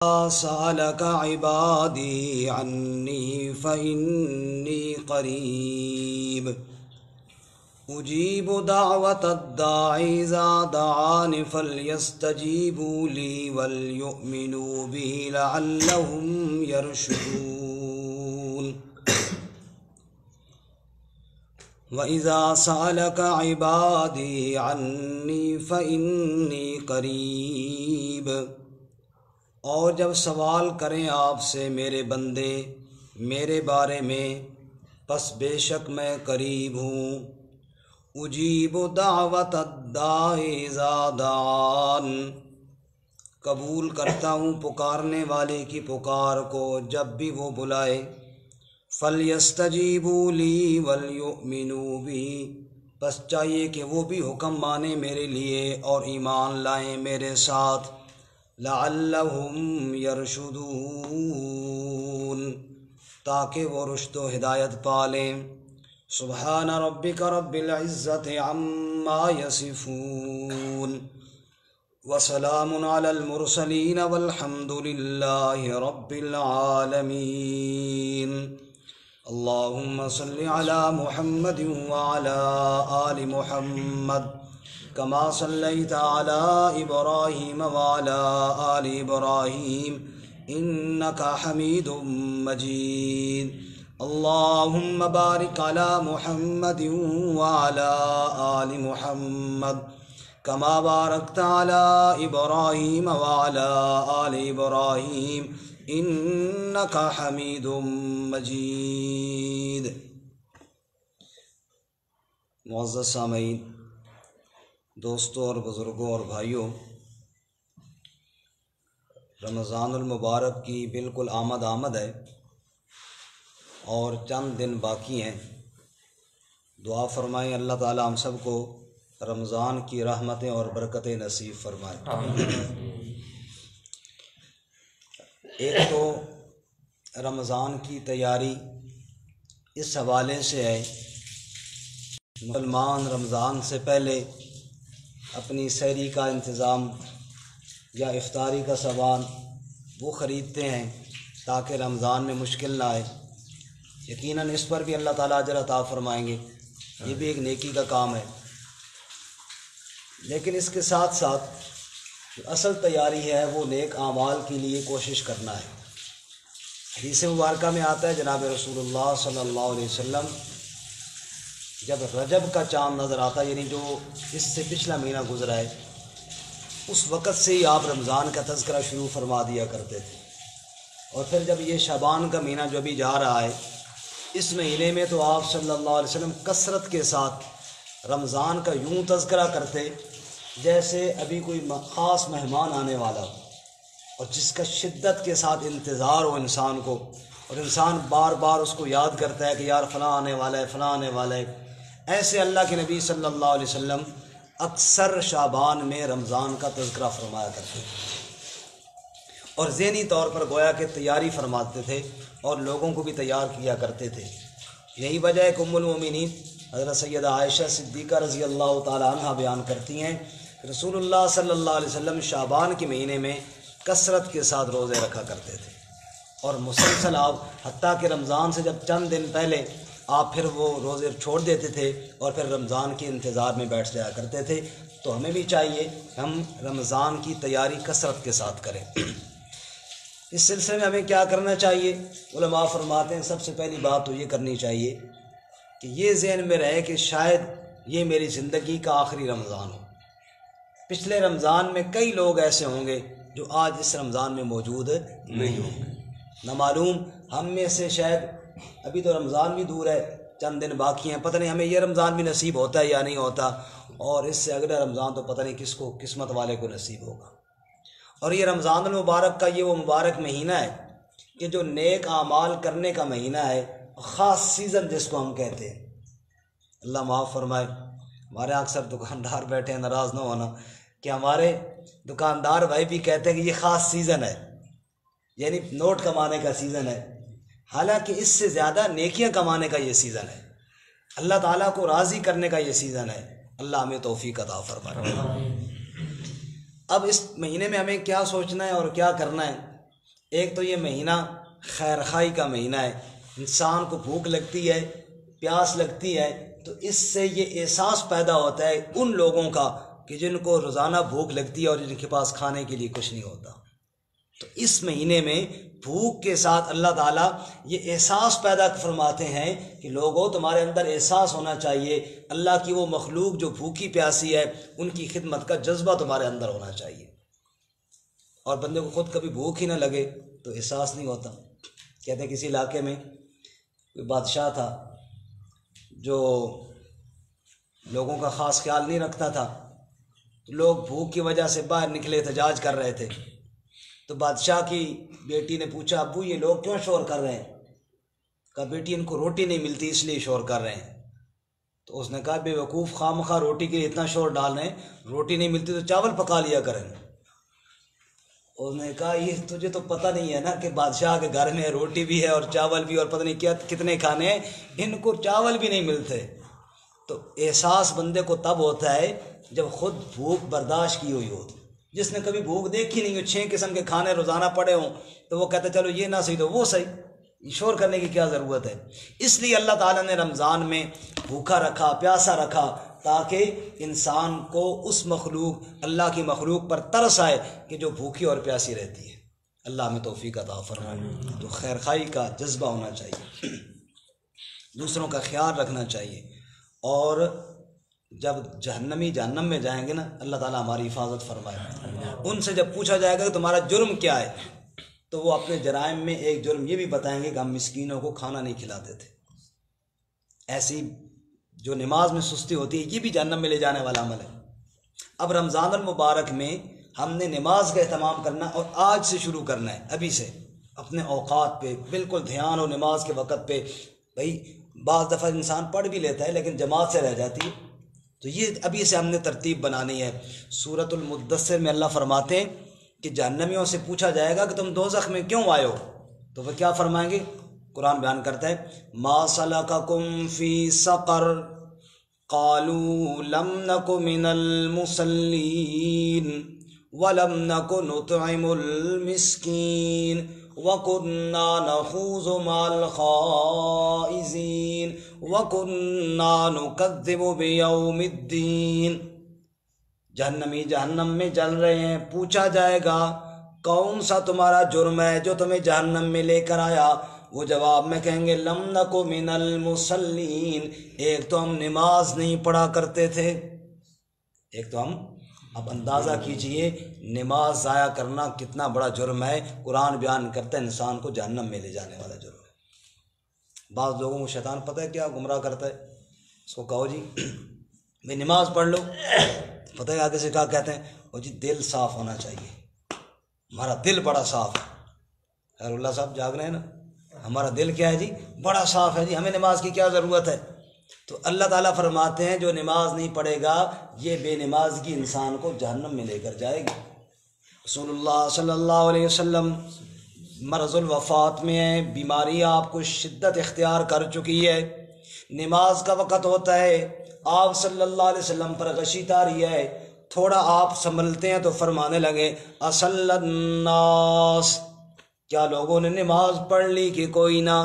سألك عبادي عني فإني قريب أجيب دعوة الداعي إذا دعان فليستجيبوا لي وليؤمنوا بي لعلهم يرشدون وإذا سألك عبادي عني فإني قريب، اور جب سوال کریں آپ سے میرے بندے میرے بارے میں، پس بے شک میں قریب ہوں۔ اجیب دعوت الداعی اذا دعان، قبول کرتا ہوں پکارنے والے کی پکار کو جب بھی وہ بلائے۔ فلیستجیبوا لی ولیؤمنوا بی، پس چاہیے کہ وہ بھی حکم مانیں میرے لیے اور ایمان لائیں میرے ساتھ۔ لعلہم یرشدون، تاکہ وہ رشد و ہدایت پالیں۔ سبحان ربک رب العزت عما یصفون وسلام علی المرسلین والحمد للہ رب العالمین۔ اللہم صل علی محمد وعلی آل محمد كما صليت على إبراهيم وعلى آل إبراهيم إنك حميد مجيد۔ اللهم بارك على محمد وعلى آل محمد كما باركت على إبراهيم وعلى آل إبراهيم إنك حميد مجيد۔ معزز سامعین، دوستوں اور بزرگوں اور بھائیوں، رمضان المبارک کی بالکل آمد ہے اور چند دن باقی ہیں۔ دعا فرمائیں اللہ تعالی ہم سب کو رمضان کی رحمتیں اور برکتیں نصیب فرمائیں۔ ایک تو رمضان کی تیاری اس حوالے سے ہے، مسلمان رمضان سے پہلے اپنی سحری کا انتظام یا افطاری کا سامان وہ خریدتے ہیں تاکہ رمضان میں مشکل نہ آئے۔ یقیناً اس پر بھی اللہ تعالیٰ اجر عطا فرمائیں گے، یہ بھی ایک نیکی کا کام ہے۔ لیکن اس کے ساتھ ساتھ جو اصل تیاری ہے وہ نیک اعمال کے لیے کوشش کرنا ہے۔ حدیث مبارکہ میں آتا ہے جناب رسول اللہ صلی اللہ علیہ وسلم جب رجب کا چاند نظر آتا، یعنی جو اس سے پچھلا مہینہ گزرا ہے، اس وقت سے ہی آپ رمضان کا تذکرہ شروع فرما دیا کرتے تھے۔ اور پھر جب یہ شعبان کا مہینہ جو ابھی جا رہا ہے، اس مہینے میں تو آپ صلی اللہ علیہ وسلم کثرت کے ساتھ رمضان کا یوں تذکرہ کرتے جیسے ابھی کوئی خاص مہمان آنے والا ہو، اور جس کا شدت کے ساتھ انتظار ہو انسان کو، اور انسان بار بار اس کو یاد کرتا ہے کہ یار فلاں آنے والا ہے، فلاں آنے والا ہے۔ ایسے اللہ کے نبی صلی اللہ علیہ وسلم اکثر شعبان میں رمضان کا تذکرہ فرمایا کرتے تھے، اور ذہنی طور پر گویا کہ تیاری فرماتے تھے اور لوگوں کو بھی تیار کیا کرتے تھے۔ یہی وجہ ہے کہ ام المومنین حضرت سیدہ عائشہ صدیقہ رضی اللہ تعالی عنہ بیان کرتی ہیں کہ رسول اللہ صلی اللہ علیہ وسلم شعبان کے مہینے میں کثرت کے ساتھ روزے رکھا کرتے تھے، اور مسلسل آپ حتیٰ کہ رمضان سے جب چند دن پہلے آپ پھر وہ روزے چھوڑ دیتے تھے اور پھر رمضان کے انتظار میں بیٹھ جایا کرتے تھے۔ تو ہمیں بھی چاہیے ہم رمضان کی تیاری کثرت کے ساتھ کریں۔ اس سلسلے میں ہمیں کیا کرنا چاہیے؟ علماء فرماتے ہیں سب سے پہلی بات تو یہ کرنی چاہیے کہ یہ ذہن میں رہے کہ شاید یہ میری زندگی کا آخری رمضان ہو۔ پچھلے رمضان میں کئی لوگ ایسے ہوں گے جو آج اس رمضان میں موجود نہیں ہوں گے۔ نہ معلوم ہم میں سے شاید ابھی تو رمضان بھی دور ہے، چند دن باقی ہیں، پتہ نہیں ہمیں یہ رمضان بھی نصیب ہوتا ہے یا نہیں ہوتا، اور اس سے اگلا رمضان تو پتہ نہیں کس کو، قسمت والے کو نصیب ہوگا۔ اور یہ رمضان المبارک کا یہ وہ مبارک مہینہ ہے کہ جو نیک اعمال کرنے کا مہینہ ہے، خاص سیزن جس کو ہم کہتے ہیں۔ اللہ معاف فرمائے، ہمارے اکثر دکاندار بیٹھے ہیں، ناراض نہ ہونا، کہ ہمارے دکاندار بھائی بھی کہتے ہیں کہ یہ خاص سیزن ہے، یعنی نوٹ کمانے کا سیزن ہے، حالانکہ اس سے زیادہ نیکیاں کمانے کا یہ سیزن ہے، اللہ تعالیٰ کو راضی کرنے کا یہ سیزن ہے۔ اللہ ہمیں توفیق عطا فرمائے۔ اب اس مہینے میں ہمیں کیا سوچنا ہے اور کیا کرنا ہے؟ ایک تو یہ مہینہ خیر خواہی کا مہینہ ہے، انسان کو بھوک لگتی ہے، پیاس لگتی ہے، تو اس سے یہ احساس پیدا ہوتا ہے ان لوگوں کا کہ جن کو روزانہ بھوک لگتی ہے اور جن کے پاس کھانے کے لیے کچھ نہیں ہوتا۔ تو اس مہینے میں بھوک کے ساتھ اللہ تعالیٰ یہ احساس پیدا فرماتے ہیں کہ لوگوں تمہارے اندر احساس ہونا چاہیے، اللہ کی وہ مخلوق جو بھوکی پیاسی ہے ان کی خدمت کا جذبہ تمہارے اندر ہونا چاہیے۔ اور بندے کو خود کبھی بھوک ہی نہ لگے تو احساس نہیں ہوتا۔ کہتے ہیں کسی علاقے میں کوئی بادشاہ تھا جو لوگوں کا خاص خیال نہیں رکھتا تھا، تو لوگ بھوک کی وجہ سے باہر نکلے احتجاج کر رہے تھے، تو بادشاہ کی بیٹی نے پوچھا ابو یہ لوگ کیوں شور کر رہے ہیں؟ کہا بیٹی ان کو روٹی نہیں ملتی اس لیے شور کر رہے ہیں۔ تو اس نے کہا بے وقوف، خواہ مخواہ روٹی کے لیے اتنا شور ڈال رہے ہیں، روٹی نہیں ملتی تو چاول پکا لیا کریں۔ اس نے کہا یہ تجھے تو پتہ نہیں ہے نا کہ بادشاہ کے گھر میں روٹی بھی ہے اور چاول بھی اور پتہ نہیں کیا کتنے کھانے ہیں، ان کو چاول بھی نہیں ملتے۔ تو احساس بندے کو تب ہوتا ہے جب خود بھوک برداشت کی ہوئی ہو۔ جس نے کبھی بھوک دیکھی نہیں ہو، 6 قسم کے کھانے روزانہ پڑے ہوں، تو وہ کہتا ہے چلو یہ نہ صحیح تو وہ صحیح، شور کرنے کی کیا ضرورت ہے؟ اس لیے اللہ تعالیٰ نے رمضان میں بھوکا رکھا، پیاسا رکھا، تاکہ انسان کو اس مخلوق، اللہ کی مخلوق پر ترس آئے کہ جو بھوکی اور پیاسی رہتی ہے۔ اللہ ہمیں توفیق عطا فرمائے۔ تو خیر خواہی کا جذبہ ہونا چاہیے، دوسروں کا خیال رکھنا چاہیے، اور جب جہنمی جہنم میں جائیں گے نا، اللہ تعالیٰ ہماری حفاظت فرمائے، ان سے جب پوچھا جائے گا کہ تمہارا جرم کیا ہے، تو وہ اپنے جرائم میں ایک جرم یہ بھی بتائیں گے کہ ہم مسکینوں کو کھانا نہیں کھلاتے تھے۔ ایسی جو نماز میں سستی ہوتی ہے یہ بھی جہنم میں لے جانے والا عمل ہے۔ اب رمضان المبارک میں ہم نے نماز کا اہتمام کرنا، اور آج سے شروع کرنا ہے، ابھی سے اپنے اوقات پہ بالکل دھیان ہو نماز کے وقت پہ۔ بھائی بعض دفعہ انسان پڑھ بھی لیتا ہے لیکن جماعت سے رہ جاتی ہے، تو یہ ابھی سے ہم نے ترتیب بنانی ہے۔ سورۃ المدثر میں اللہ فرماتے ہیں کہ جہنمیوں سے پوچھا جائے گا کہ تم دوزخ میں کیوں آئے ہو، تو وہ کیا فرمائیں گے؟ قرآن بیان کرتا ہے ما سلککم فی سقر قالوا لم نک من المصلین ولم نک نطعم المسکین وَكُنَّا نَخُوضُ مَعَ الْخَائِضِينَ وَكُنَّا نُكَذِّبُ بِيَوْمِ الدِّينِ۔ جہنمی جہنم میں جل رہے ہیں، پوچھا جائے گا کون سا تمہارا جرم ہے جو تمہیں جہنم میں لے کر آیا؟ وہ جواب میں کہیں گے لم نکو من المصلین، ایک تو ہم نماز نہیں پڑھا کرتے تھے، ایک تو ہم، اب اندازہ کیجئے نماز ضائع کرنا کتنا بڑا جرم ہے۔ قرآن بیان کرتا ہے انسان کو جہنم میں لے جانے والا جرم ہے۔ بعض لوگوں کو شیطان پتہ ہے کیا گمراہ کرتا ہے، اس کو کہو جی میں نماز پڑھ لو، پتہ ہے آگے سے کیا کہتے ہیں، وہ جی دل صاف ہونا چاہیے، ہمارا دل بڑا صاف ہے۔ خیر اللہ صاحب جاگ رہے ہیں نا، ہمارا دل کیا ہے جی؟ بڑا صاف ہے جی، ہمیں نماز کی کیا ضرورت ہے؟ تو اللہ تعالیٰ فرماتے ہیں جو نماز نہیں پڑھے گا یہ بے نمازگی انسان کو جہنم میں لے کر جائے گی۔ رسول اللہ صلی اللہ علیہ وسلم مرض الوفات میں ہیں، بیماری آپ کو شدت اختیار کر چکی ہے، نماز کا وقت ہوتا ہے، آپ صلی اللہ علیہ وسلم پر غشی طاری ہے، تھوڑا آپ سنبھلتے ہیں تو فرمانے لگے اصل الناس، کیا لوگوں نے نماز پڑھ لی کہ کوئی نہ؟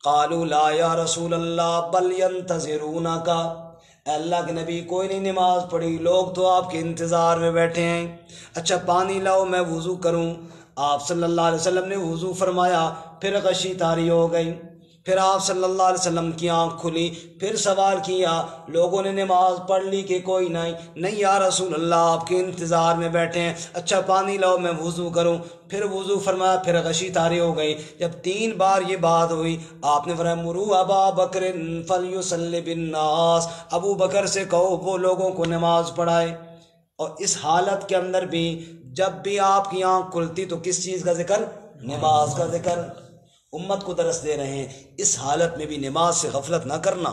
قالوا لا یا رسول اللہ بل ینتظرونک، اے اللہ کے نبی کوئی نہیں نماز پڑھی، لوگ تو آپ کے انتظار میں بیٹھے ہیں۔ اچھا پانی لاؤ میں وضو کروں۔ آپ صلی اللہ علیہ وسلم نے وضو فرمایا، پھر غشی طاری ہو گئی، پھر آپ صلی اللہ علیہ وسلم کی آنکھ کھلی، پھر سوال کیا لوگوں نے نماز پڑھ لی کہ کوئی نہیں یا رسول اللہ آپ کے انتظار میں بیٹھے ہیں۔ اچھا پانی لاؤ میں وضو کروں، پھر وضو فرمایا، پھر غشی طاری ہو گئی۔ جب 3 بار یہ بات ہوئی آپ نے فرمایا مروا ابا بکر فلیصلی بالناس، ابو بکر سے کہو وہ لوگوں کو نماز پڑھائے۔ اور اس حالت کے اندر بھی جب بھی آپ کی آنکھ کھلتی تو کس چیز کا ذکر؟ نماز کا ذکر۔ امت کو درس دے رہے ہیں، اس حالت میں بھی نماز سے غفلت نہ کرنا۔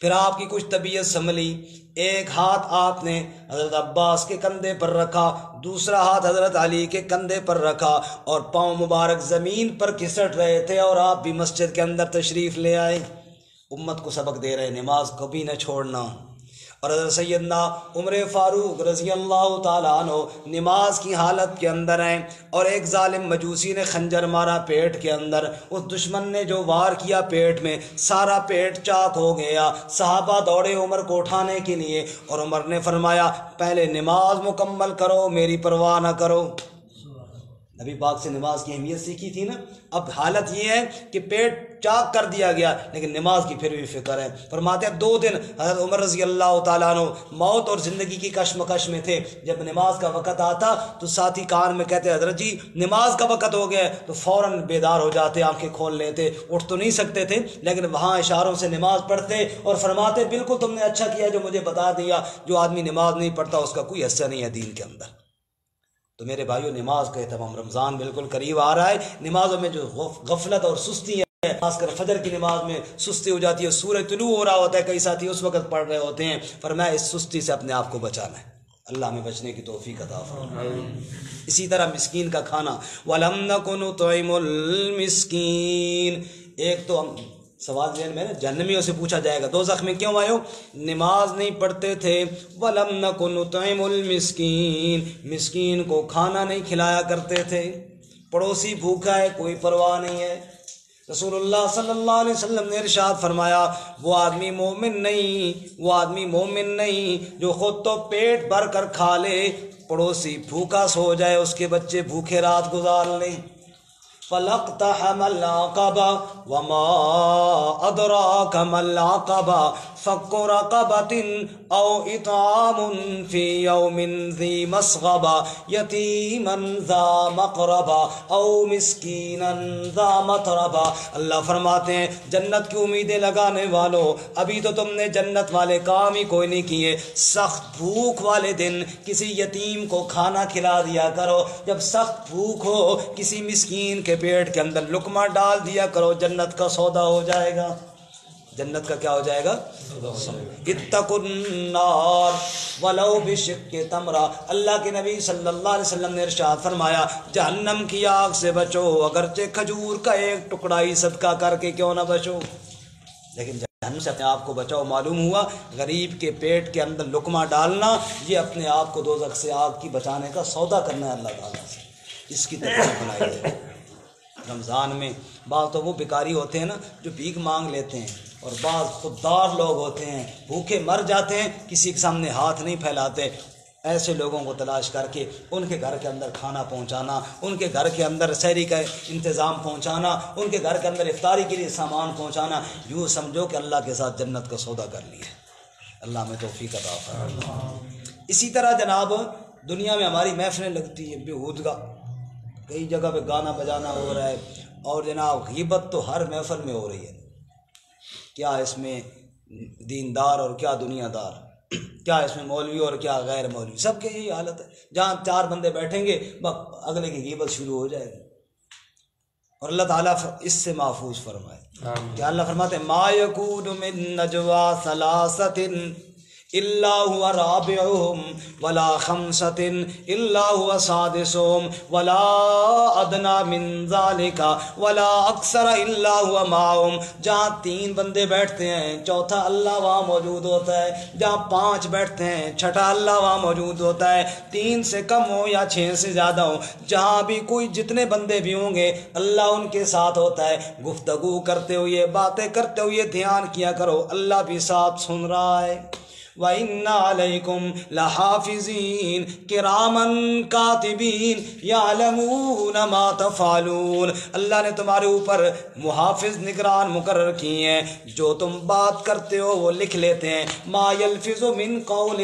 پھر آپ کی کچھ طبیعت سنبھلی، ایک ہاتھ آپ نے حضرت عباس کے کندھے پر رکھا، دوسرا ہاتھ حضرت علی کے کندھے پر رکھا، اور پاؤں مبارک زمین پر کھسٹ رہے تھے، اور آپ بھی مسجد کے اندر تشریف لے آئے۔ امت کو سبق دے رہے نماز کبھی نہ چھوڑنا۔ اور حضرت سیدنا عمر فاروق رضی اللہ تعالیٰ عنہ نماز کی حالت کے اندر ہیں اور ایک ظالم مجوسی نے خنجر مارا پیٹ کے اندر، اس دشمن نے جو وار کیا پیٹ میں سارا پیٹ چاک ہو گیا۔ صحابہ دوڑے عمر کو اٹھانے کے لیے اور عمر نے فرمایا پہلے نماز مکمل کرو، میری پرواہ نہ کرو۔ نبی پاک سے نماز کی اہمیت سیکھی تھی نا، اب حالت یہ ہے کہ پیٹ چاک کر دیا گیا لیکن نماز کی پھر بھی فکر ہے۔ فرماتے ہیں 2 دن حضرت عمر رضی اللہ تعالیٰ عنہ موت اور زندگی کی کشمکش میں تھے۔ جب نماز کا وقت آتا تو ساتھی کان میں کہتے حضرت جی نماز کا وقت ہو گیا، تو فوراً بیدار ہو جاتے، آنکھیں کھول لیتے، اٹھ تو نہیں سکتے تھے لیکن وہاں اشاروں سے نماز پڑھتے اور فرماتے بالکل تم نے اچھا کیا جو مجھے بتا دیا، جو آدمی نماز نہیں پڑھتا اس کا کوئی حصہ نہیں ہے دین کے اندر۔ تو میرے بھائیوں نماز کا اہتمام، رمضان بالکل قریب آ رہا ہے، نمازوں میں جو غفلت اور سستی ہے، خاص کر فجر کی نماز میں سستی ہو جاتی ہے، سورج طلوع ہو رہا ہوتا ہے، کئی ساتھی اس وقت پڑھ رہے ہوتے ہیں، فرمایا اس سستی سے اپنے آپ کو بچانا ہے، اللہ ہمیں بچنے کی توفیق عطا فرمائے۔ اسی طرح مسکین کا کھانا، وَلَمْ نَكُ نُطْعِمُ الْمِسْكِينَ، ایک تو ہم سوال ذہن میں جہنمیوں سے پوچھا جائے گا دوزخ میں کیوں آئے ہو؟ نماز نہیں پڑھتے تھے۔ وَلَمْ نَكُ نُطْعِمُ الْمِسْكِينَ، مسکین کو کھانا نہیں کھلایا کرتے تھے، پڑوسی بھوکا ہے کوئی پرواہ نہیں ہے۔ رسول اللہ صلی اللہ علیہ وسلم نے ارشاد فرمایا وہ آدمی مومن نہیں جو خود تو پیٹ بھر کر کھا لے، پڑوسی بھوکا سو جائے، اس کے بچے بھوکے رات گزار لیں۔ فَلَقْتَحَمَ الْعَقَبَةَ وَمَا أَدْرَاكَ مَا الْعَقَبَةُ فَكُّ رَقَبَةٍ أَوْ إِطْعَامٌ فِي يَوْمٍ ذِي مَسْغَبَةٍ يَتِيمًا ذَا مَقْرَبَةٍ أَوْ مِسْكِينًا ذَا مَتْرَبَةٍ۔ اللہ فرماتے ہیں جنت کی امیدیں لگانے والوں، ابھی تو تم نے جنت والے کام ہی کوئی نہیں کیے، سخت بھوک والے دن کسی یتیم کو کھانا کھلا دیا کرو، جب سخت بھوک ہو کسی مسکین کے پیٹ کے اندر لقمہ ڈال دیا کرو، جنت کا سودا ہو جائے گا۔ جنت کا کیا ہو جائے گا؟ اتقوا النار ولو بشق تمرہ، اللہ کے نبی صلی اللہ علیہ وسلم نے ارشاد فرمایا جہنم کی آگ سے بچو اگرچہ کھجور کا ایک ٹکڑا ہی صدقہ کر کے کیوں نہ بچو، لیکن جہنم سے اپنے آپ کو بچاؤ۔ معلوم ہوا غریب کے پیٹ کے اندر لقمہ ڈالنا یہ اپنے آپ کو دوزخ سے آگ کی بچانے کا سودا کرنا ہے اللہ تعالیٰ سے، اس کی ترتیب بنائی ہے۔ رمضان میں بعض تو وہ بھکاری ہوتے ہیں نا جو بھیک مانگ لیتے ہیں، اور بعض خوددار لوگ ہوتے ہیں بھوکے مر جاتے ہیں، کسی کے سامنے ہاتھ نہیں پھیلاتے، ایسے لوگوں کو تلاش کر کے ان کے گھر کے اندر کھانا پہنچانا، ان کے گھر کے اندر سحری کا انتظام پہنچانا، ان کے گھر کے اندر افطاری کے لیے سامان پہنچانا، یوں سمجھو کہ اللہ کے ساتھ جنت کا سودا کر لیا۔ اللہ ہمیں توفیق عطا فرمائے۔ اسی طرح جناب دنیا میں ہماری محفلیں لگتی ہیں بیہودگا، کئی جگہ پہ گانا بجانا ہو رہا ہے، اور جناب غیبت تو ہر محفل میں ہو رہی ہے، کیا اس میں دیندار اور کیا دنیا دار، کیا اس میں مولوی اور کیا غیر مولوی، سب کی یہی حالت ہے، جہاں 4 بندے بیٹھیں گے اگلے کی غیبت شروع ہو جائے گی، اور اللہ تعالیٰ اس سے محفوظ فرمائے۔ کیا اللہ فرماتے ہیں ما یکون من نجوا ثلاثۃ الا هو رابعهم ولا خمسة الا هو سادسهم ولا ادنى من ذلك ولا اکثر الا هو معهم، جہاں 3 بندے بیٹھتے ہیں چوتھا اللہ وہاں موجود ہوتا ہے، جہاں 5 بیٹھتے ہیں چھٹا اللہ وہاں موجود ہوتا ہے، 3 سے کم ہو یا 6 سے زیادہ ہو، جہاں بھی کوئی جتنے بندے بھی ہوں گے اللہ ان کے ساتھ ہوتا ہے۔ گفتگو کرتے ہوئے باتیں کرتے ہوئے دھیان کیا کرو اللہ بھی ساتھ سن رہا ہے۔ وَإِنَّ عَلَيْكُمْ لَحَافِظِينَ كِرَامًا كَاتِبِينَ يَعْلَمُونَ مَا تَفْعَلُونَ، اللہ نے تمہارے اوپر محافظ نگران مقرر کیے ہیں، جو تم بات کرتے ہو وہ لکھ لیتے ہیں۔ مَا يَلْفِظُ مِن قَوْلٍ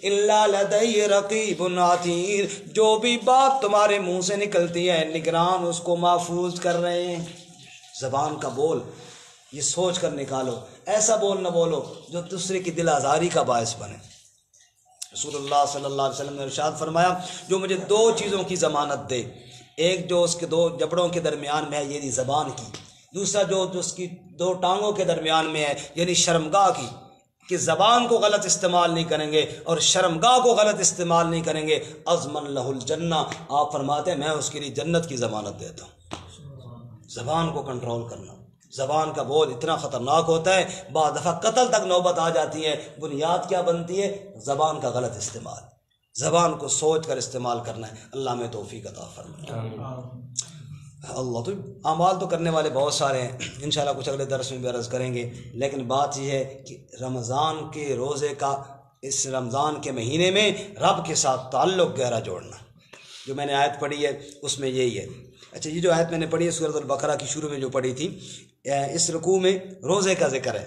إِلَّا لَدَيْهِ رَقِيبٌ عَتِيدٌ، جو بھی بات تمہارے منہ سے نکلتی ہے نگران اس کو محفوظ کر رہے ہیں۔ زبان کا بول یہ سوچ کر نکالو، ایسا بول نہ بولو جو دوسرے کی دل آزاری کا باعث بنے۔ رسول اللہ صلی اللہ علیہ وسلم نے ارشاد فرمایا جو مجھے 2 چیزوں کی ضمانت دے، ایک جو اس کے 2 جبڑوں کے درمیان میں ہے یعنی زبان کی، دوسرا جو اس کی 2 ٹانگوں کے درمیان میں ہے یعنی شرمگاہ کی، کہ زبان کو غلط استعمال نہیں کریں گے اور شرمگاہ کو غلط استعمال نہیں کریں گے، اضمن لہ الجنہ، آپ فرماتے ہیں میں اس کے لیے جنت کی ضمانت دیتا ہوں۔ زبان کو کنٹرول کرنا، زبان کا بول اتنا خطرناک ہوتا ہے، بعض دفعہ قتل تک نوبت آ جاتی ہے۔ بنیاد کیا بنتی ہے؟ زبان کا غلط استعمال۔ زبان کو سوچ کر استعمال کرنا ہے۔ اللہ میں توفیق عطا فرمائے۔ اللہ تو اعمال تو کرنے والے بہت سارے ہیں، انشاءاللہ کچھ اگلے درس میں بھی عرض کریں گے، لیکن بات یہ ہے کہ رمضان کے روزے کا، اس رمضان کے مہینے میں رب کے ساتھ تعلق گہرا جوڑنا، جو میں نے آیت پڑھی ہے اس میں یہی ہے۔ اچھا، یہ جو آیت میں نے پڑھی ہے سورۃ البقرہ کی شروع میں جو پڑھی تھی، اس رکوع میں روزے کا ذکر ہے۔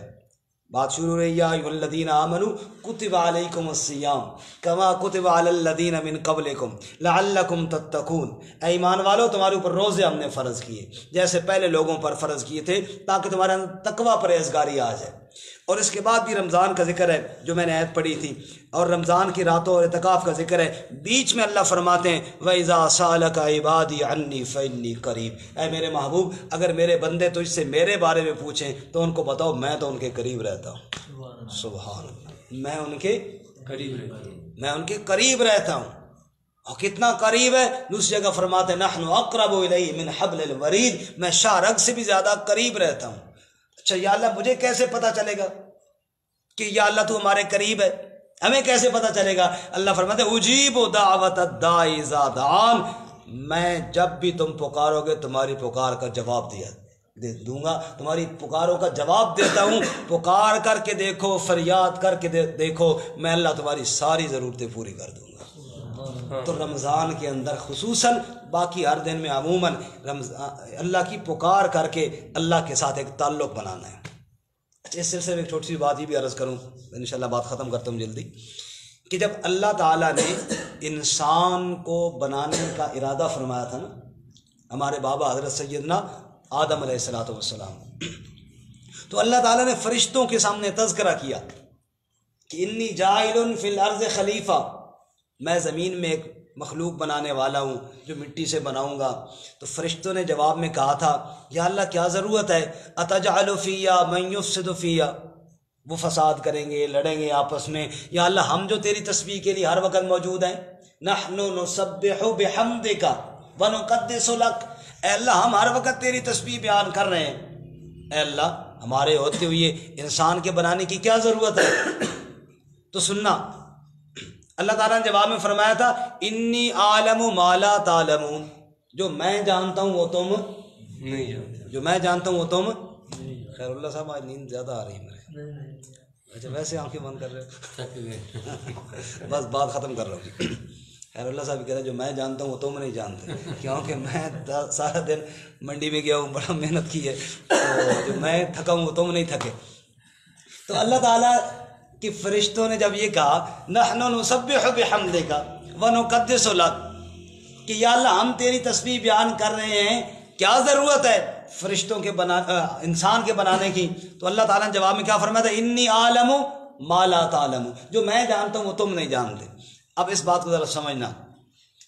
بات شروع رہی یا ایھا الذین آمنوا کتب علیکم الصیام کما کتب علی الذین من قبلکم لعلکم تتقون، اے ایمان والو تمہارے اوپر روزے ہم نے فرض کیے جیسے پہلے لوگوں پر فرض کیے تھے تاکہ تمہارے اندر تقوی پرہیزگاری آ جائے۔ اور اس کے بعد بھی رمضان کا ذکر ہے جو میں نے آیت پڑھی تھی، اور رمضان کی راتوں اور اعتکاف کا ذکر ہے۔ بیچ میں اللہ فرماتے ہیں وَإِذَا سَأَلَكَ عِبَادِي عَنِّي فَإِنِّي قَرِيب، اے میرے محبوب اگر میرے بندے تجھ سے میرے بارے میں پوچھیں تو ان کو بتاؤ میں تو ان کے قریب رہتا ہوں۔ سبحان اللہ، میں ان کے قریب رہتا ہوں۔ اور کتنا قریب ہے؟ دوسری جگہ فرماتے ہیں نحن اقرب الیہ من حبل الورید، میں شاہ رگ سے بھی زیادہ قریب رہتا ہوں۔ اچھا یا اللہ مجھے کیسے پتہ چلے گا کہ یا اللہ تو ہمارے قریب ہے؟ ہمیں کیسے پتہ چلے گا؟ اللہ فرماتے ہیں اجیب دعوت الداعی اذا دعان، میں جب بھی تم پکارو گے تمہاری پکار کا جواب دوں گا، تمہاری پکاروں کا جواب دیتا ہوں۔ پکار کر کے دیکھو، فریاد کر کے دیکھو، میں اللہ تمہاری ساری ضرورتیں پوری کر دوں گا۔ تو رمضان کے اندر خصوصاً، باقی ہر دن میں عموماً اللہ کی پکار کر کے اللہ کے ساتھ ایک تعلق بنانا ہے۔ اچھا، اس سلسلے میں ایک چھوٹی سی بات یہ بھی عرض کروں، انشاءاللہ بات ختم کرتا ہوں جلدی، کہ جب اللہ تعالیٰ نے انسان کو بنانے کا ارادہ فرمایا تھا نا، ہمارے بابا حضرت سیدنا آدم علیہ السلام، تو اللہ تعالیٰ نے فرشتوں کے سامنے تذکرہ کیا کہ انی جاعل فی الارض خلیفہ، میں زمین میں ایک مخلوق بنانے والا ہوں جو مٹی سے بناؤں گا۔ تو فرشتوں نے جواب میں کہا تھا یا اللہ کیا ضرورت ہے، اتجعل فیہا من یفسد فیہا، وہ فساد کریں گے، لڑیں گے آپس میں، یا اللہ ہم جو تیری تسبیح کے لیے ہر وقت موجود ہیں، نحن نسبح بحمدک ونقدس لک، اے اللہ ہم ہر وقت تیری تسبیح بیان کر رہے ہیں، اے اللہ ہمارے ہوتے ہوئے انسان کے بنانے کی کیا ضرورت ہے؟ تو سننا، اللہ تعالیٰ نے جواب میں فرمایا تھا انی عالم ما لا تعلمون، جو میں جانتا ہوں وہ تم نہیں جانتے، جو میں جانتا ہوں وہ تم۔ خیر اللہ صاحب آج نیند زیادہ آ رہی ہے میرے، اچھا ویسے آنکھیں بند کر رہے ہو؟ بس بات ختم کر رہا ہوں جی۔ خیر اللہ صاحب کہہ رہے جو میں جانتا ہوں وہ تم نہیں جانتے، کیونکہ میں سارا دن منڈی میں گیا ہوں، بڑا محنت کی ہے، تو جو میں تھکا ہوں وہ تم نہیں تھکے۔ تو اللہ تعالیٰ کہ فرشتوں نے جب یہ کہا نحن نسبح بحمدک ونقدس لک، کہ یا اللہ ہم تیری تسبیح بیان کر رہے ہیں، کیا ضرورت ہے فرشتوں کے انسان کے بنانے کی؟ تو اللہ تعالیٰ نے جواب میں کیا فرمایا تھا انی عالم ما لا تعلم، جو میں جانتا ہوں وہ تم نہیں جانتے۔ اب اس بات کو ذرا سمجھنا،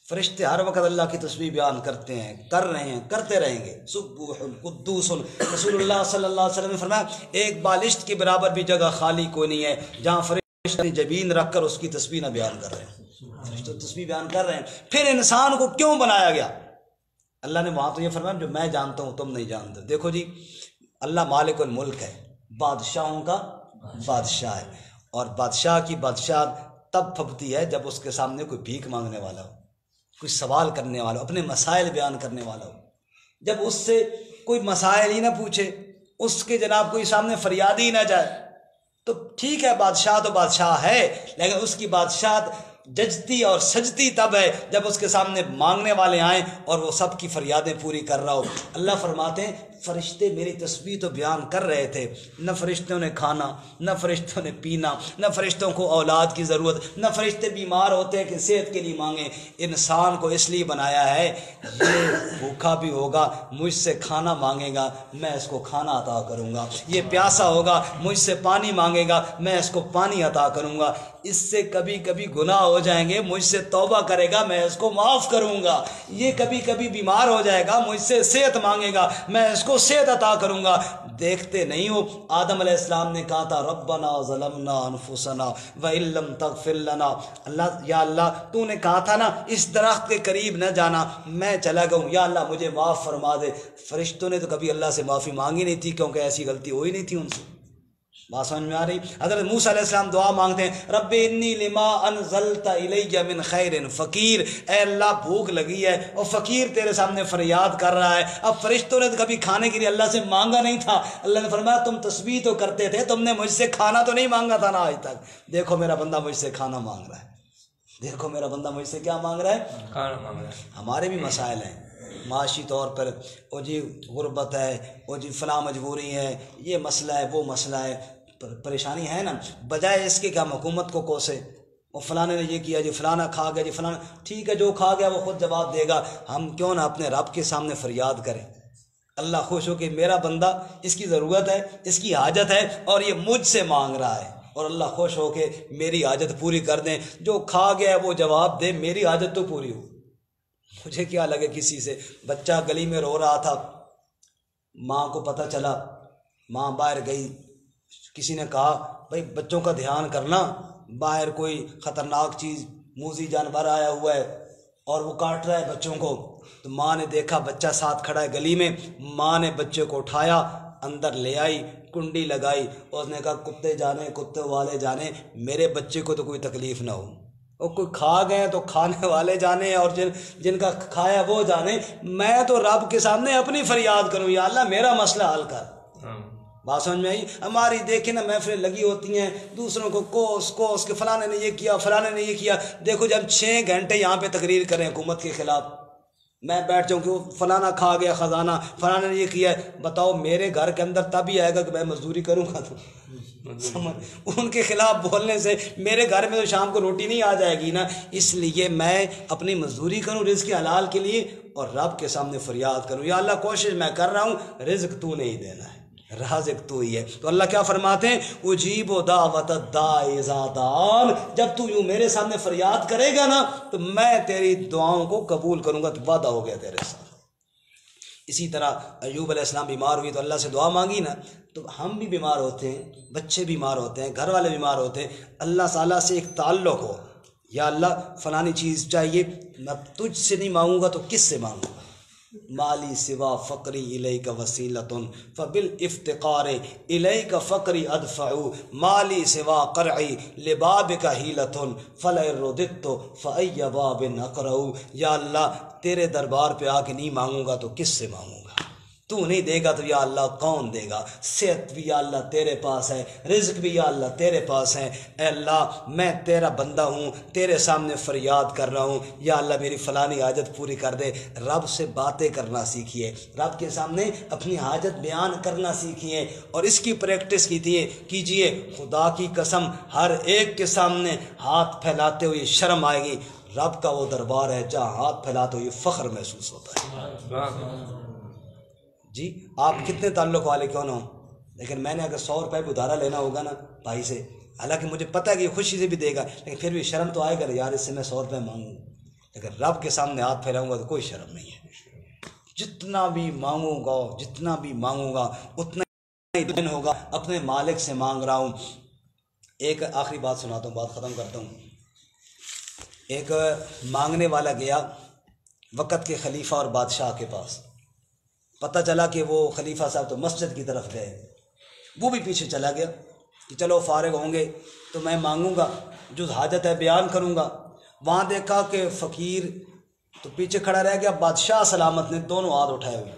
فرشتے ہر وقت اللہ کی تسبیح بیان کرتے ہیں، کر رہے ہیں، کرتے رہیں گے۔ سبوح قدوس، رسول اللہ صلی اللہ علیہ وسلم نے فرمایا ایک بالشت کے برابر بھی جگہ خالی کوئی نہیں ہے جہاں فرشتے جبین رکھ کر اس کی تسبیح نہ بیان کر رہے ہیں، فرشتے تسبیح بیان کر رہے ہیں۔ پھر انسان کو کیوں بنایا گیا؟ اللہ نے وہاں تو یہ فرمایا جو میں جانتا ہوں تم نہیں جانتے۔ دیکھو جی، اللہ مالک الملک ہے، بادشاہوں کا بادشاہ ہے، اور بادشاہ کی بادشاہ تب پھبتی ہے جب اس کے سامنے کوئی بھیک مانگنے والا ہو، کوئی سوال کرنے والا ہو، اپنے مسائل بیان کرنے والا ہو۔ جب اس سے کوئی مسائل ہی نہ پوچھے، اس کے جناب کوئی سامنے فریاد ہی نہ جائے، تو ٹھیک ہے بادشاہ تو بادشاہ ہے، لیکن اس کی بادشاہت ججتی اور سجتی تب ہے جب اس کے سامنے مانگنے والے آئیں اور وہ سب کی فریادیں پوری کر رہا ہو۔ اللہ فرماتے ہیں فرشتے میری تسبیح تو بیان کر رہے تھے، نہ فرشتوں نے کھانا، نہ فرشتوں نے پینا، نہ فرشتوں کو اولاد کی ضرورت، نہ فرشتے بیمار ہوتے ہیں کہ صحت کے لیے مانگیں۔ انسان کو اس لیے بنایا ہے یہ بھوکا بھی ہوگا مجھ سے کھانا مانگے گا میں اس کو کھانا عطا کروں گا، یہ پیاسا ہوگا مجھ سے پانی مانگے گا میں اس کو پانی عطا کروں گا، اس سے کبھی کبھی گناہ ہو جائیں گے مجھ سے توبہ کرے گا میں اس کو معاف کروں گا، یہ کبھی کبھی بیمار ہو جائے گا مجھ سے صحت مانگے گا میں اس کو کو صحت عطا کروں گا۔ دیکھتے نہیں ہو آدم علیہ السلام نے کہا تھا ربنا ظلمنا انفسنا وان لم تغفر لنا، اللہ یا اللہ تو نے کہا تھا نا اس درخت کے قریب نہ جانا، میں چلا گیا ہوں، یا اللہ مجھے معاف فرما دے۔ فرشتوں نے تو کبھی اللہ سے معافی مانگی نہیں تھی کیونکہ ایسی غلطی ہوئی نہیں تھی ان سے۔ بات سمجھ میں آ رہی؟ حضرت موسیٰ علیہ السلام دعا مانگتے ہیں رب انی لما انزلت الی من خیر فقیر، اے اللہ بھوک لگی ہے اور فقیر تیرے سامنے فریاد کر رہا ہے۔ اب فرشتوں نے تو کبھی کھانے کے لیے اللہ سے مانگا نہیں تھا، اللہ نے فرمایا تم تسبیح تو کرتے تھے، تم نے مجھ سے کھانا تو نہیں مانگا تھا نا آج تک، دیکھو میرا بندہ مجھ سے کھانا مانگ رہا ہے، دیکھو میرا بندہ مجھ سے کیا مانگ رہا ہے؟ کھانا مانگ رہا ہے۔ ہمارے بھی مسائل ہیں معاشی طور پر، او جی غربت ہے، او جی فلاں مجبوری ہے، یہ مسئلہ ہے وہ مسئلہ ہے، پریشانی ہے نا، بجائے اس کے کہ ہم حکومت کو کوسے وہ فلانے نے یہ کیا جی، فلانا کھا گیا جی، فلانا ٹھیک ہے جو کھا گیا وہ خود جواب دے گا، ہم کیوں نہ اپنے رب کے سامنے فریاد کریں۔ اللہ خوش ہو کہ میرا بندہ اس کی ضرورت ہے، اس کی حاجت ہے اور یہ مجھ سے مانگ رہا ہے، اور اللہ خوش ہو کہ میری حاجت پوری کر دیں، جو کھا گیا وہ جواب دے، میری حاجت تو پوری ہو۔ مجھے کیا لگے کسی سے، بچہ گلی میں رو رہا تھا، ماں کو پتہ چلا، ماں باہر گئی، کسی نے کہا بھائی بچوں کا دھیان کرنا، باہر کوئی خطرناک چیز موذی جانور آیا ہوا ہے اور وہ کاٹ رہا ہے بچوں کو، تو ماں نے دیکھا بچہ ساتھ کھڑا ہے گلی میں، ماں نے بچے کو اٹھایا، اندر لے آئی، کنڈی لگائی، اور اس نے کہا کتے جانے کتے والے جانے، میرے بچے کو تو کوئی تکلیف نہ ہو، اور کوئی کھا گئے تو کھانے والے جانے اور جن کا کھایا وہ جانے، میں تو رب کے سامنے اپنی فریاد کروں، یا اللہ میرا مسئلہ حل کر۔ بات سمجھ میں آئی؟ ہماری دیکھیں نا محفلیں لگی ہوتی ہیں، دوسروں کو کوس کہ فلانے نے یہ کیا فلانے نے یہ کیا، دیکھو جب 6 گھنٹے یہاں پہ تقریر کریں حکومت کے خلاف، میں بیٹھ جاؤں کہ وہ فلانا کھا گیا خزانہ، فلانے نے یہ کیا ہے، بتاؤ میرے گھر کے اندر تب ہی آئے گا کہ میں مزدوری کروں گا تو ان کے خلاف بولنے سے میرے گھر میں تو شام کو روٹی نہیں آ جائے گی نا، اس لیے میں اپنی مزدوری کروں رزق حلال کے لیے اور رب کے سامنے فریاد کروں، یا اللہ کوشش میں کر رہا ہوں، رزق تو نہیں دینا ہے، رازق تو ہی ہے۔ تو اللہ کیا فرماتے ہیں اجیب دعوت الداعی اذا دعان، جب تو یوں میرے سامنے فریاد کرے گا نا تو میں تیری دعاؤں کو قبول کروں گا، تو وعدہ ہو گیا تیرے ساتھ۔ اسی طرح ایوب علیہ السلام بیمار ہوئی تو اللہ سے دعا مانگی نا، تو ہم بھی بیمار ہوتے ہیں، بچے بیمار ہوتے ہیں، گھر والے بیمار ہوتے ہیں، اللہ تعالیٰ سے ایک تعلق ہو، یا اللہ فلانی چیز چاہیے، میں تجھ سے نہیں مانگوں گا تو کس سے مانگوں گا؟ مالی سوا فقری الیک وسیلۃ فبالافتقار الیک فقری ادفع، مالی سوا قرعی لبابک حیلۃ فلئن رددت فای باب اقرع، یا اللہ تیرے دربار پہ آ کے نہیں مانگوں گا تو کس سے مانگوں گا؟ تو نہیں دے گا تو یا اللہ کون دے گا؟ صحت بھی یا اللہ تیرے پاس ہے، رزق بھی یا اللہ تیرے پاس ہے، اے اللہ میں تیرا بندہ ہوں، تیرے سامنے فریاد کر رہا ہوں، یا اللہ میری فلانی حاجت پوری کر دے۔ رب سے باتیں کرنا سیکھیے، رب کے سامنے اپنی حاجت بیان کرنا سیکھیے، اور اس کی پریکٹس کیجیے۔ خدا کی قسم ہر ایک کے سامنے ہاتھ پھیلاتے ہوئے شرم آئے گی، رب کا وہ دربار ہے جہاں ہاتھ پھیلاتے ہوئے فخر محسوس ہوتا ہے۔ جی آپ کتنے تعلق والے کیوں نہ ہوں، لیکن میں نے اگر 100 روپے بھی ادھارا لینا ہوگا نا بھائی سے، حالانکہ مجھے پتہ ہے کہ یہ خوشی سے بھی دے گا، لیکن پھر بھی شرم تو آئے گا یار اس سے میں 100 روپے مانگوں، لیکن رب کے سامنے ہاتھ پھیلاؤں گا تو کوئی شرم نہیں ہے، جتنا بھی مانگوں گا اتنا ہی دن ہوگا، اپنے مالک سے مانگ رہا ہوں۔ ایک آخری بات سناتا ہوں، بات ختم کرتا ہوں۔ ایک مانگنے والا گیا وقت کے خلیفہ اور بادشاہ کے پاس، پتہ چلا کہ وہ خلیفہ صاحب تو مسجد کی طرف گئے، وہ بھی پیچھے چلا گیا کہ چلو فارغ ہوں گے تو میں مانگوں گا، جو حاجت ہے بیان کروں گا۔ وہاں دیکھا کہ فقیر تو پیچھے کھڑا رہ گیا، بادشاہ سلامت نے دونوں ہاتھ اٹھائے ہوئے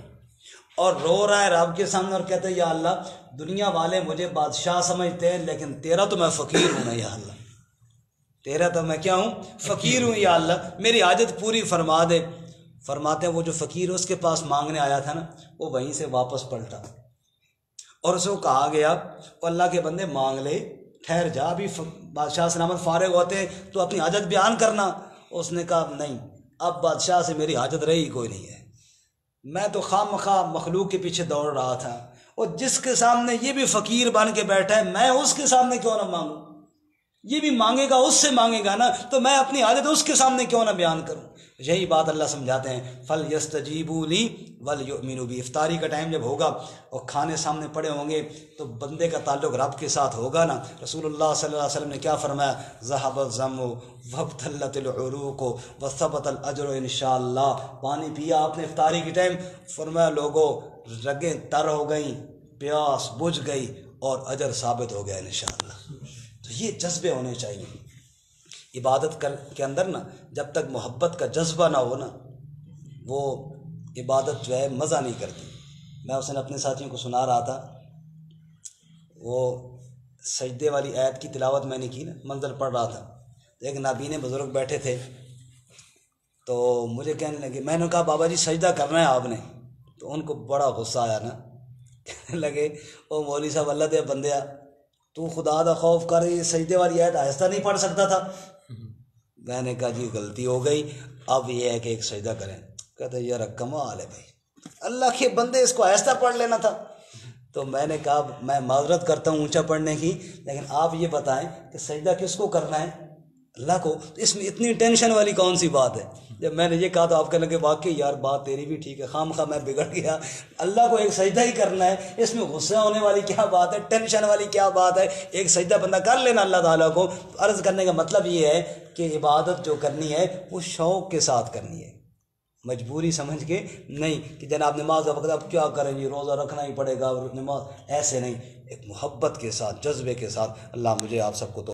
اور رو رہا ہے رب کے سامنے اور کہتے ہیں یا اللہ دنیا والے مجھے بادشاہ سمجھتے ہیں لیکن تیرا تو میں فقیر ہوں نا، یا اللہ تیرا تو میں کیا ہوں؟ فقیر ہوں، یا اللہ میری حاجت پوری فرما دے۔ فرماتے ہیں وہ جو فقیر اس کے پاس مانگنے آیا تھا نا، وہ وہیں سے واپس پلٹا اور اسے کہا گیا وہ اللہ کے بندے مانگ لے، ٹھہر جا، ابھی بادشاہ سلامت فارغ ہوتے تو اپنی حاجت بیان کرنا۔ اس نے کہا نہیں، اب بادشاہ سے میری حاجت رہی کوئی نہیں ہے، میں تو خواہ مخواہ مخلوق کے پیچھے دوڑ رہا تھا، اور جس کے سامنے یہ بھی فقیر بن کے بیٹھا ہے میں اس کے سامنے کیوں نہ مانگوں؟ یہ بھی مانگے گا، اس سے مانگے گا نا، تو میں اپنی حاجت اس کے سامنے کیوں نہ بیان کروں؟ یہی بات اللہ سمجھاتے ہیں، فَلْيَسْتَجِيبُوا لِي وَلْيُؤْمِنُوا بِي۔ افطاری کا ٹائم جب ہوگا اور کھانے سامنے پڑے ہوں گے تو بندے کا تعلق رب کے ساتھ ہوگا نا۔ رسول اللہ صلی اللہ علیہ وسلم نے کیا فرمایا؟ ذَهَبَ الظَّمُّ وَابْتَلَّتِ الْعُرُوقُ وَثَبَتَ الْأَجْرُ انشاءاللہ۔ پانی پیا آپ نے افطاری کے ٹائم، فرمایا لوگوں رگیں تر ہو گئیں، پیاس بجھ گئی اور اجر ثابت ہو گیا انشاءاللہ۔ تو یہ جذبے ہونے چاہیے عبادت کے اندر نا۔ جب تک محبت کا جذبہ نہ ہو نا، وہ عبادت جو ہے مزہ نہیں کرتی۔ میں اس دن اپنے ساتھیوں کو سنا رہا تھا، وہ سجدے والی آیت کی تلاوت میں نے کی نا، منظر پڑھ رہا تھا، ایک نابینے بزرگ بیٹھے تھے تو مجھے کہنے لگے، میں نے کہا بابا جی سجدہ کرنا ہے آپ نے، تو ان کو بڑا غصہ آیا نا، کہنے لگے او مولوی صاحب اللہ دے بندیا، تو خدا دا خوف کر، یہ سجدے والی آیت آہستہ نہیں پڑھ سکتا تھا؟ میں نے کہا جی غلطی ہو گئی، اب یہ ہے کہ ایک سجدہ کریں۔ کہتے یار کمال ہے بھائی، اللہ کے بندے اس کو آہستہ پڑھ لینا تھا۔ تو میں نے کہا میں معذرت کرتا ہوں اونچا پڑھنے کی، لیکن آپ یہ بتائیں کہ سجدہ کس کو کرنا ہے؟ اللہ کو۔ اس میں اتنی ٹینشن والی کون سی بات ہے؟ جب میں نے یہ کہا تو آپ کہنے لگے واقعی یار بات تیری بھی ٹھیک ہے، خام خواہ میں بگڑ گیا، اللہ کو ایک سجدہ ہی کرنا ہے، اس میں غصہ ہونے والی کیا بات ہے، ٹینشن والی کیا بات ہے؟ ایک سجدہ بندہ کر لینا اللہ تعالیٰ کو۔ عرض کرنے کا مطلب یہ ہے کہ عبادت جو کرنی ہے وہ شوق کے ساتھ کرنی ہے، مجبوری سمجھ کے نہیں کہ جناب نماز کا وقت اب کیا کریں جی روزہ رکھنا ہی پڑے گا نماز، ایسے نہیں، ایک محبت کے ساتھ جذبے کے ساتھ۔ اللہ مجھے آپ سب کو تو